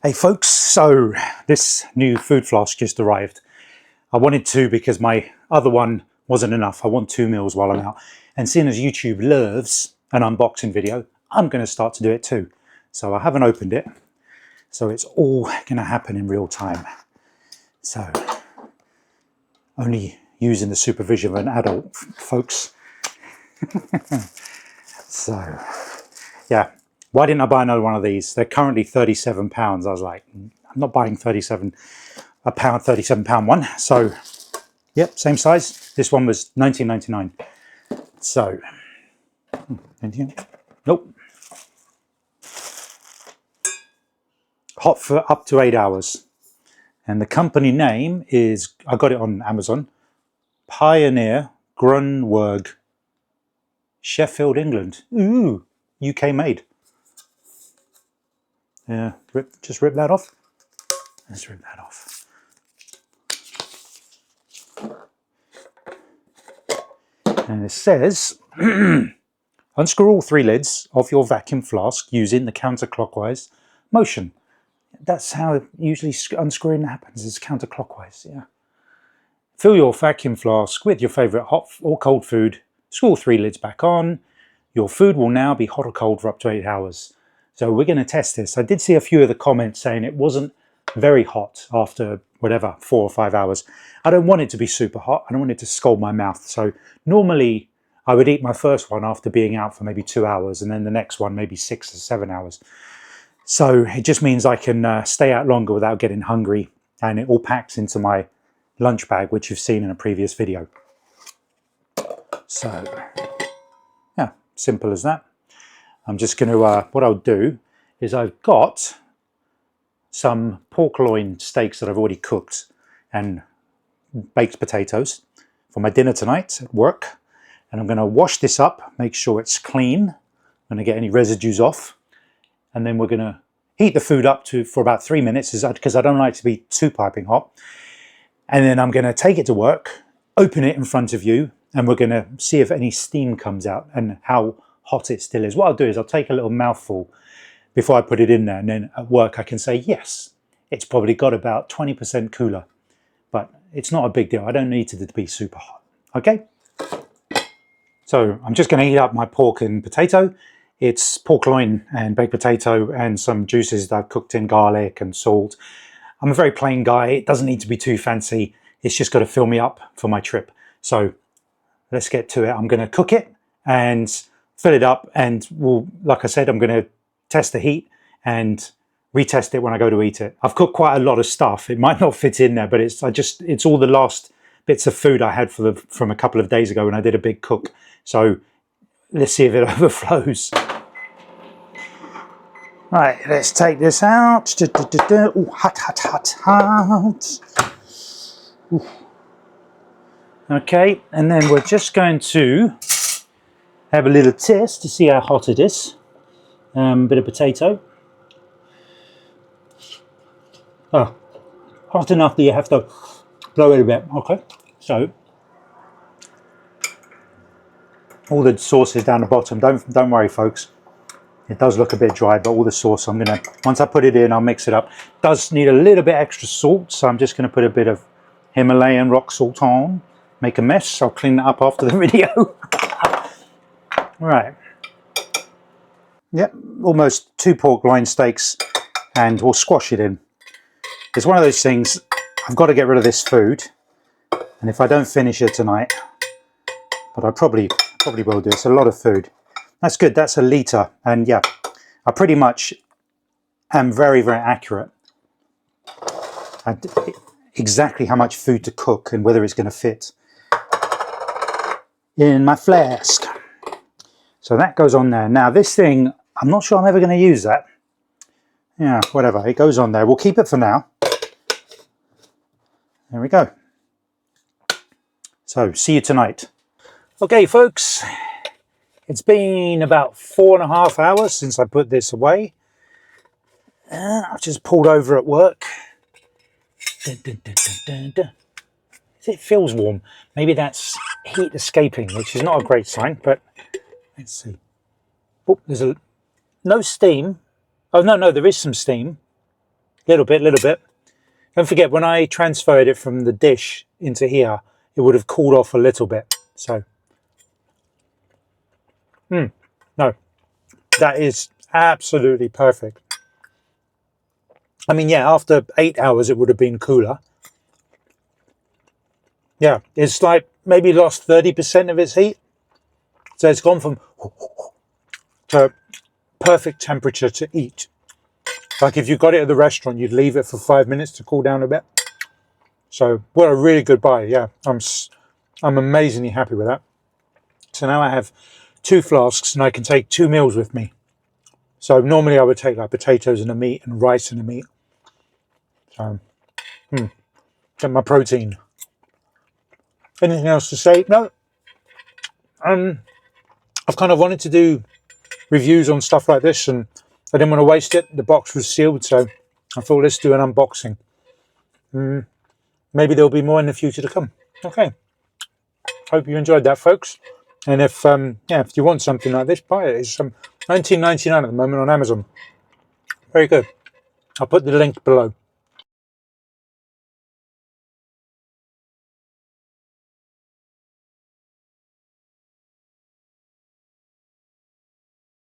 Hey folks, so this new food flask just arrived. I wanted two because my other one wasn't enough. I want 2 meals while I'm out. And seeing as YouTube loves an unboxing video, I'm going to start to do it too. So I haven't opened it. So it's all going to happen in real time. So only using the supervision of an adult, folks. So yeah. Why didn't I buy another one of these? They're currently £37. I was like, I'm not buying £37 one. So, yep, same size. This one was $19.99. So, anything? Nope. Hot for up to 8 hours. And the company name is, I got it on Amazon, Pioneer Grunwerg, Sheffield, England. Ooh, UK made. Yeah, just rip that off. Let's rip that off. And it says, unscrew all 3 lids of your vacuum flask using the counterclockwise motion. That's how usually unscrewing happens, is counterclockwise, yeah. Fill your vacuum flask with your favourite hot or cold food. Screw all 3 lids back on. Your food will now be hot or cold for up to 8 hours. So we're going to test this. I did see a few of the comments saying it wasn't very hot after whatever, 4 or 5 hours. I don't want it to be super hot. I don't want it to scald my mouth. So normally I would eat my first one after being out for maybe 2 hours, and then the next one maybe 6 or 7 hours. So it just means I can stay out longer without getting hungry, and it all packs into my lunch bag, which you've seen in a previous video. So yeah, simple as that. I'm just going to, what I'll do is I've got some pork loin steaks that I've already cooked and baked potatoes for my dinner tonight at work. And I'm going to wash this up, make sure it's clean. I'm going to get any residues off. And then we're going to heat the food up for about 3 minutes because I don't like to be too piping hot. And then I'm going to take it to work, open it in front of you, and we're going to see if any steam comes out and how hot it still is. What I'll do is I'll take a little mouthful before I put it in there, and then at work I can say, yes, it's probably got about 20% cooler, but it's not a big deal. I don't need it to be super hot. Okay? So I'm just going to heat up my pork and potato. It's pork loin and baked potato and some juices that I've cooked in, garlic and salt. I'm a very plain guy. It doesn't need to be too fancy. It's just got to fill me up for my trip. So let's get to it. I'm going to cook it and fill it up, and like I said, I'm going to test the heat and retest it when I go to eat it. I've cooked quite a lot of stuff. It might not fit in there, but it's all the last bits of food I had from a couple of days ago when I did a big cook. So let's see if it overflows. Right, let's take this out. Ooh, hot, hot, hot, hot. Ooh. Okay, and then we're just going to have a little test to see how hot it is. Bit of potato. Oh, hot enough that you have to blow it a bit. Okay, so all the sauce is down the bottom. Don't worry, folks. It does look a bit dry, but all the sauce once I put it in, I'll mix it up. It does need a little bit extra salt, so I'm just going to put a bit of Himalayan rock salt on. Make a mess. I'll clean that up after the video. Right. Yep, almost 2 pork loin steaks, and we'll squash it in. It's one of those things, I've got to get rid of this food, and if I don't finish it tonight, but I probably will do. It's a lot of food. That's good, that's a litre, and yeah, I pretty much am very, very accurate at exactly how much food to cook and whether it's going to fit in my flask. So that goes on there. Now this thing, I'm not sure I'm ever going to use that. Yeah, whatever, it goes on there. We'll keep it for now. There we go. So, see you tonight. Okay, folks, it's been about 4.5 hours since I put this away. I've just pulled over at work. It feels warm. Maybe that's heat escaping, which is not a great sign, but let's see. Oh, there's no steam. Oh, no, there is some steam. Little bit. Don't forget, when I transferred it from the dish into here, it would have cooled off a little bit. So, no, that is absolutely perfect. I mean, yeah, after 8 hours, it would have been cooler. Yeah, it's like maybe lost 30% of its heat. So it's gone from to perfect temperature to eat. Like if you got it at the restaurant, you'd leave it for 5 minutes to cool down a bit. So what a really good buy. Yeah, I'm amazingly happy with that. So now I have 2 flasks and I can take 2 meals with me. So normally I would take like potatoes and a meat and rice and a meat. So, get my protein. Anything else to say? No. I've kind of wanted to do reviews on stuff like this and I didn't want to waste it. The box was sealed, so I thought let's do an unboxing. Maybe there'll be more in the future to come. Okay. Hope you enjoyed that, folks. And if you want something like this, buy it. It's $19.99 at the moment on Amazon. Very good. I'll put the link below.